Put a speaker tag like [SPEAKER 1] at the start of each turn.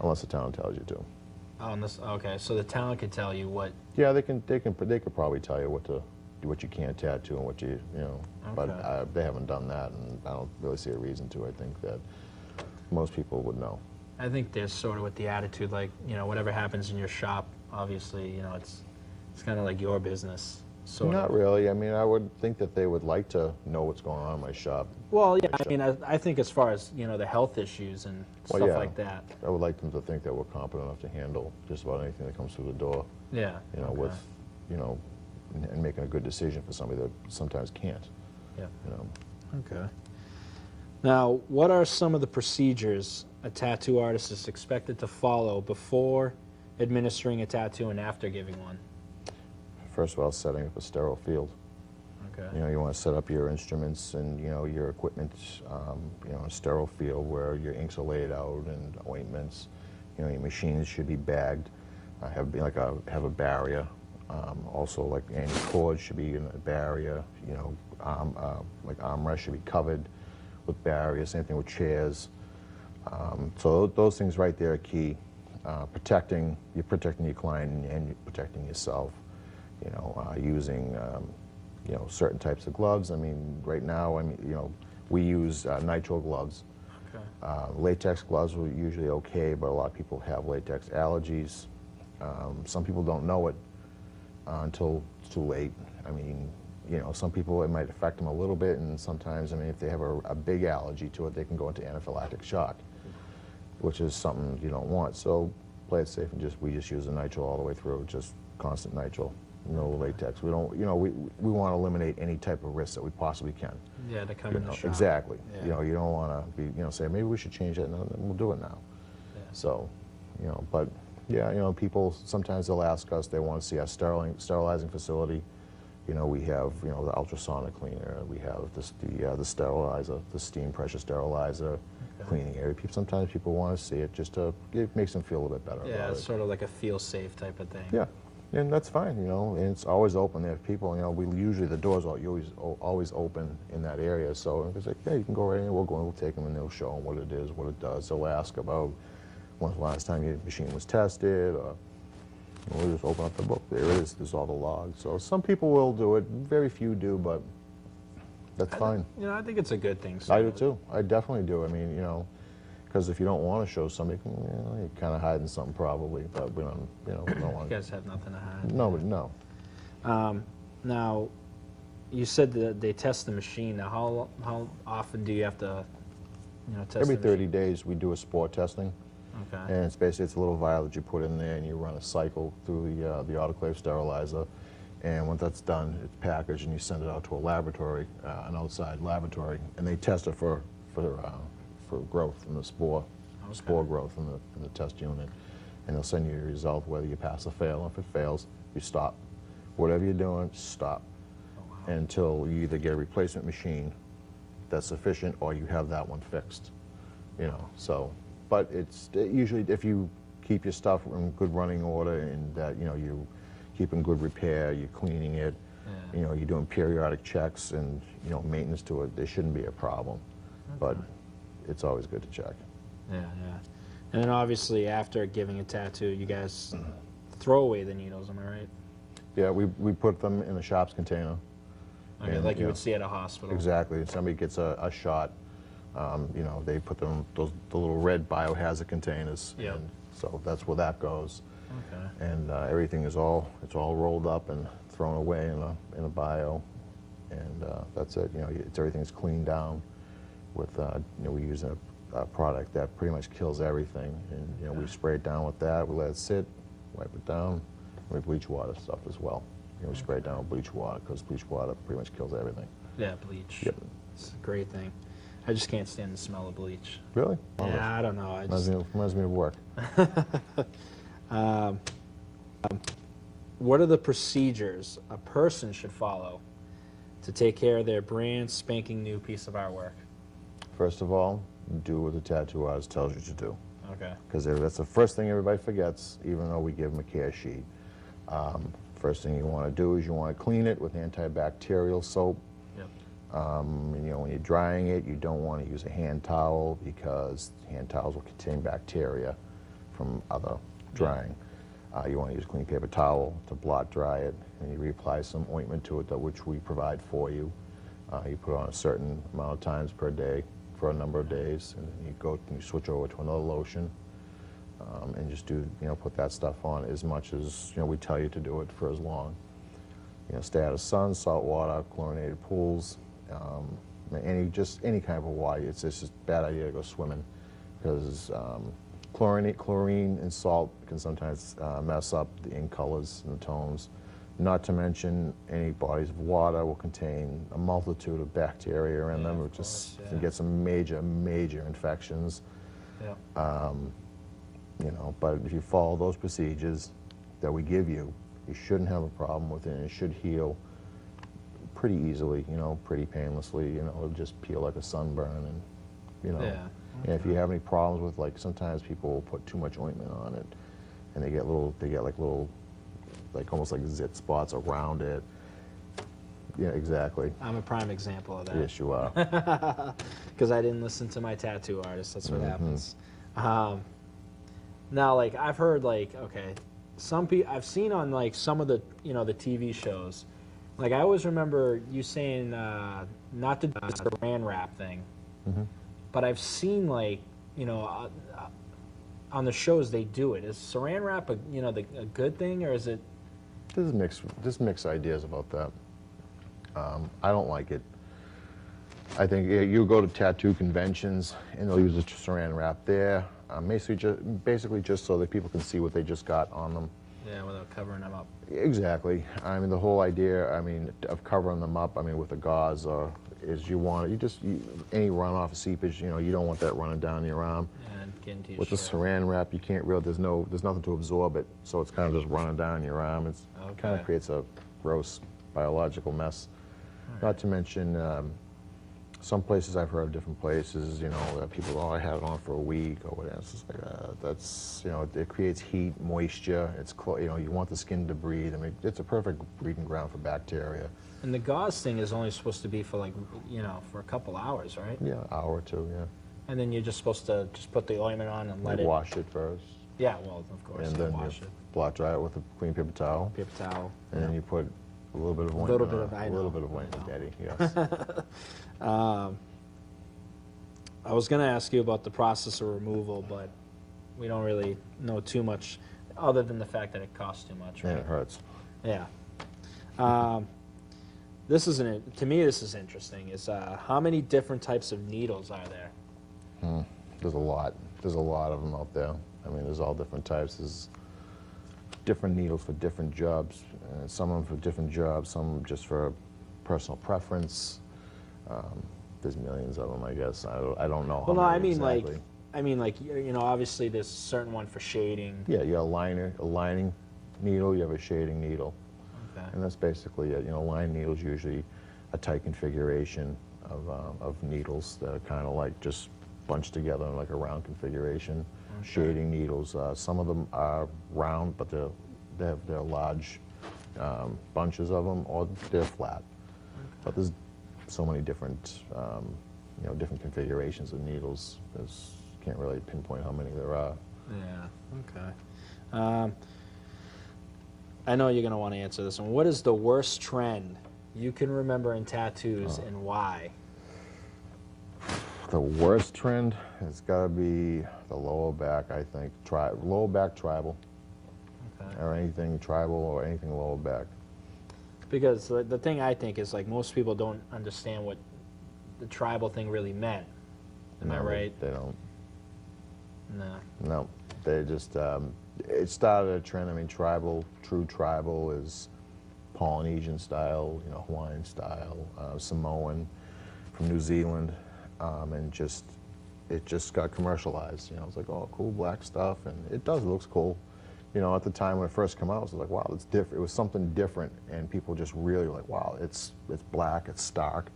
[SPEAKER 1] unless the town tells you to.
[SPEAKER 2] Oh, okay, so the town could tell you what...
[SPEAKER 1] Yeah, they could probably tell you what you can't tattoo and what you know.
[SPEAKER 2] Okay.
[SPEAKER 1] But they haven't done that, and I don't really see a reason to. I think that most people would know.
[SPEAKER 2] I think they're sort of with the attitude like, you know, whatever happens in your shop, obviously, you know, it's kind of like your business. Sort
[SPEAKER 1] Not
[SPEAKER 2] of.
[SPEAKER 1] really. I mean, I would think that they would like to know what's going on in my shop.
[SPEAKER 2] Well, yeah, I mean, I think as far as, you know, the health issues and stuff like that.
[SPEAKER 1] I would like them to think that we're competent enough to handle just about anything that comes through the door.
[SPEAKER 2] Yeah.
[SPEAKER 1] You know, with, you know, and making a good decision for somebody that sometimes can't.
[SPEAKER 2] Yeah.
[SPEAKER 1] You know.
[SPEAKER 2] Okay. Now, what are some of the procedures a tattoo artist is expected to follow before administering a tattoo and after giving one?
[SPEAKER 1] First of all, setting up a sterile field.
[SPEAKER 2] Okay.
[SPEAKER 1] You know, you want to set up your instruments and, you know, your equipment, you know, in a sterile field where your inks are laid out and ointments. You know, your machines should be bagged, have a barrier. Also, like any cord should be in a barrier. You know, like armrests should be covered with barriers. Same thing with chairs. So those things right there are key. You're protecting your client and you're protecting yourself. You know, using you know, certain types of gloves. I mean, right now, you know, we use nitrile gloves.
[SPEAKER 2] Okay.
[SPEAKER 1] Latex gloves are usually okay, but a lot of people have latex allergies. Some people don't know it until it's too late. I mean, you know, some people it might affect them a little bit, and sometimes, I mean, if they have a big allergy to it, they can go into anaphylactic shock, which is something you don't want. So play it safe and we just use the nitrile all the way through, just constant nitrile. No latex. We don't, you know, we want to eliminate any type of risk that we possibly can.
[SPEAKER 2] Yeah, to come in the shop.
[SPEAKER 1] Exactly.
[SPEAKER 2] Yeah.
[SPEAKER 1] You know, you don't want to be, you know, say maybe we should change it, and we'll do it now.
[SPEAKER 2] Yeah.
[SPEAKER 1] So, you know, but yeah, you know, people sometimes they'll ask us, they want to see our sterilizing facility. You know, we have, you know, the ultrasonic cleaner, we have the sterilizer, the steam pressure sterilizer, cleaning area. Sometimes people want to see it just to, it makes them feel a little bit better.
[SPEAKER 2] Yeah,
[SPEAKER 1] about
[SPEAKER 2] it's
[SPEAKER 1] it.
[SPEAKER 2] sort of like a feel-safe type of thing.
[SPEAKER 1] Yeah. And that's fine, you know, and it's always open. There people, you know, usually the doors are always open in that area. So it's like, yeah, you can go right in, we'll go and we'll take them and they'll show them what it is, what it does. They'll ask about when's the last time your machine was tested, or we'll just open up the book. There it is, there's all the logs. So some people will do it, very few do, but that's fine.
[SPEAKER 2] You know, I think it's a good thing.
[SPEAKER 1] I do too, I definitely do. I mean, you know, because if you don't want to show somebody, you know, you're kind of hiding something probably, but we don't, you know, we don't want
[SPEAKER 2] You guys have nothing to hide.
[SPEAKER 1] No, but no.
[SPEAKER 2] Now, you said that they test the machine. Now, how often do you have to, you know, test
[SPEAKER 1] Every
[SPEAKER 2] the
[SPEAKER 1] 30 days we do a spore testing.
[SPEAKER 2] Okay.
[SPEAKER 1] And it's basically, it's a little vial that you put in there and you run a cycle through the autoclave sterilizer. And once that's done, it's packaged and you send it out to a laboratory, an outside laboratory, and they test it for growth in the spore growth in the test unit. And they'll send you your result, whether you pass or fail. If it fails, you stop. Whatever you're doing, stop.
[SPEAKER 2] Oh, wow.
[SPEAKER 1] Until you either get a replacement machine that's sufficient or you have that one fixed. You know, so, but it's usually if you keep your stuff in good running order and that, you know, you keep in good repair, you're cleaning it,
[SPEAKER 2] Yeah.
[SPEAKER 1] you know, you're doing periodic checks and, you know, maintenance to it, there shouldn't be a problem.
[SPEAKER 2] Okay.
[SPEAKER 1] But it's always good to check.
[SPEAKER 2] Yeah, yeah. And then obviously after giving a tattoo, you guys throw away the needles, am I right?
[SPEAKER 1] Yeah, we put them in a shop's container.
[SPEAKER 2] Okay,
[SPEAKER 1] And,
[SPEAKER 2] like you
[SPEAKER 1] know,
[SPEAKER 2] would see at a hospital.
[SPEAKER 1] Exactly. If somebody gets a shot, you know, they put them the little red biohazard containers.
[SPEAKER 2] Yep.
[SPEAKER 1] And so that's where that goes.
[SPEAKER 2] Okay.
[SPEAKER 1] And everything is all rolled up and thrown away in a bio, and that's it. You know, everything's cleaned down with you know, we use a product that pretty much kills everything, and you know, we spray it down with that. We let it sit, wipe it down. We bleach water stuff as well. You know, we spray it down with bleach water because bleach water pretty much kills everything.
[SPEAKER 2] Yeah, bleach.
[SPEAKER 1] Yep.
[SPEAKER 2] It's a great thing. I just can't stand the smell of bleach.
[SPEAKER 1] Really?
[SPEAKER 2] Yeah, I don't know. I just,
[SPEAKER 1] Reminds me of work.
[SPEAKER 2] what are the procedures a person should follow to take care of their brand spanking new piece of artwork?
[SPEAKER 1] First of all, do what the tattoo artist tells you to do.
[SPEAKER 2] Okay.
[SPEAKER 1] Because that's the first thing everybody forgets, even though we give them a care sheet. First thing you want to do is you want to clean it with antibacterial soap.
[SPEAKER 2] Yep.
[SPEAKER 1] You know, when you're drying it, you don't want to use a hand towel because hand towels will contain bacteria. from other drying. You want to use clean paper towel to blot dry it, and you reapply some ointment to it, which we provide for you. You put on a certain amount of times per day for a number of days, and then you switch over to another lotion, and just put that stuff on as much as we tell you to do it for as long. Stay out of sun, salt water, chlorinated pools, any kind of a water. It's just a bad idea to go swimming because chlorine and salt can sometimes mess up the ink colors and the tones. Not to mention, any bodies of water will contain a multitude of bacteria in them, which can get some major infections.
[SPEAKER 2] Yeah.
[SPEAKER 1] But if you follow those procedures that we give you, you shouldn't have a problem with it, and it should heal pretty easily, pretty painlessly. It'll just peel like a sunburn, and
[SPEAKER 2] Yeah.
[SPEAKER 1] And if you have any problems with, like, sometimes people will put too much ointment on it, and they get little, like almost like zit spots around it. Yeah, exactly.
[SPEAKER 2] I'm a prime example of that.
[SPEAKER 1] Yes, you are.
[SPEAKER 2] Because I didn't listen to my tattoo artist. That's what
[SPEAKER 1] Mm-hmm.
[SPEAKER 2] happens. Now, like, I've heard, like, okay, some people I've seen on, like, some of the the TV shows. Like, I always remember you saying not to do the saran wrap thing.
[SPEAKER 1] Mm-hmm.
[SPEAKER 2] But I've seen, like, on the shows they do it. Is saran wrap a good thing, or is it?
[SPEAKER 1] There's mixed ideas about that. I don't like it. I think you go to tattoo conventions and they'll use a saran wrap there, basically just so that people can see what they just got on them.
[SPEAKER 2] Yeah, without covering them up.
[SPEAKER 1] Exactly. I mean, the whole idea, of covering them up, with a gauze, is any runoff of seepage, you don't want that running down your arm.
[SPEAKER 2] And get into your
[SPEAKER 1] With the
[SPEAKER 2] shirt.
[SPEAKER 1] saran wrap, you can't really, there's nothing to absorb it, so it's kind of just running down your arm. It kind
[SPEAKER 2] Okay.
[SPEAKER 1] of creates a gross biological mess. Not to mention, some places I've heard of different places, that people, I had it on for a week or whatever. It's just like, that's, it creates heat, moisture. It's, you want the skin to breathe. It's a perfect breeding ground for bacteria.
[SPEAKER 2] And the gauze thing is only supposed to be for, like, for a couple hours, right?
[SPEAKER 1] Yeah, an hour or two, yeah.
[SPEAKER 2] And then you're just supposed to just put the ointment on and let
[SPEAKER 1] You
[SPEAKER 2] it.
[SPEAKER 1] wash it first,
[SPEAKER 2] Yeah, well, of course,
[SPEAKER 1] and
[SPEAKER 2] you
[SPEAKER 1] then
[SPEAKER 2] wash
[SPEAKER 1] you
[SPEAKER 2] it.
[SPEAKER 1] blot dry it with a clean paper towel,
[SPEAKER 2] Paper towel.
[SPEAKER 1] and then you put a little bit of ointment
[SPEAKER 2] Little bit
[SPEAKER 1] on
[SPEAKER 2] of-
[SPEAKER 1] it.
[SPEAKER 2] I
[SPEAKER 1] A little
[SPEAKER 2] know,
[SPEAKER 1] bit of
[SPEAKER 2] I
[SPEAKER 1] ointment,
[SPEAKER 2] know.
[SPEAKER 1] Daddy, yes.
[SPEAKER 2] I was going to ask you about the process of removal, but we don't really know too much, other than the fact that it costs too much,
[SPEAKER 1] And
[SPEAKER 2] right?
[SPEAKER 1] it hurts.
[SPEAKER 2] Yeah. To me, this is interesting. Is how many different types of needles are there?
[SPEAKER 1] There's a lot. There's a lot of them out there. There's all different types. There's different needles for different jobs. Some of them for different jobs, some just for personal preference. There's millions of them, I guess. I don't know.
[SPEAKER 2] Well, no,
[SPEAKER 1] how
[SPEAKER 2] I
[SPEAKER 1] many
[SPEAKER 2] mean,
[SPEAKER 1] exactly.
[SPEAKER 2] obviously there's a certain one for shading.
[SPEAKER 1] Yeah, you got a lining needle. You have a shading needle,
[SPEAKER 2] Okay.
[SPEAKER 1] and that's basically it. Line needles usually a tight configuration of needles that are kind of like just bunched together in like a round configuration.
[SPEAKER 2] Okay.
[SPEAKER 1] Shading needles. Some of them are round, but they're large bunches of them, or they're flat. But there's so many different different configurations of needles. Can't really pinpoint how many there are.
[SPEAKER 2] Yeah. Okay. I know you're going to want to answer this one. What is the worst trend you can remember in tattoos, and why?
[SPEAKER 1] The worst trend has got to be the lower back, I think. Lower back tribal,
[SPEAKER 2] Okay.
[SPEAKER 1] or anything tribal, or anything lower back.
[SPEAKER 2] Because the thing I think is, like, most people don't understand what the tribal thing really meant. Am I
[SPEAKER 1] No,
[SPEAKER 2] right?
[SPEAKER 1] They don't.
[SPEAKER 2] No.
[SPEAKER 1] No, they just. It started a trend. True tribal is Polynesian style, Hawaiian style, Samoan, from New Zealand, and it just got commercialized. It's like, oh, cool black stuff, and it looks cool. At the time when it first came out, it was like, wow, it's different. It was something different, and people just really were like, wow, it's black, it's stark.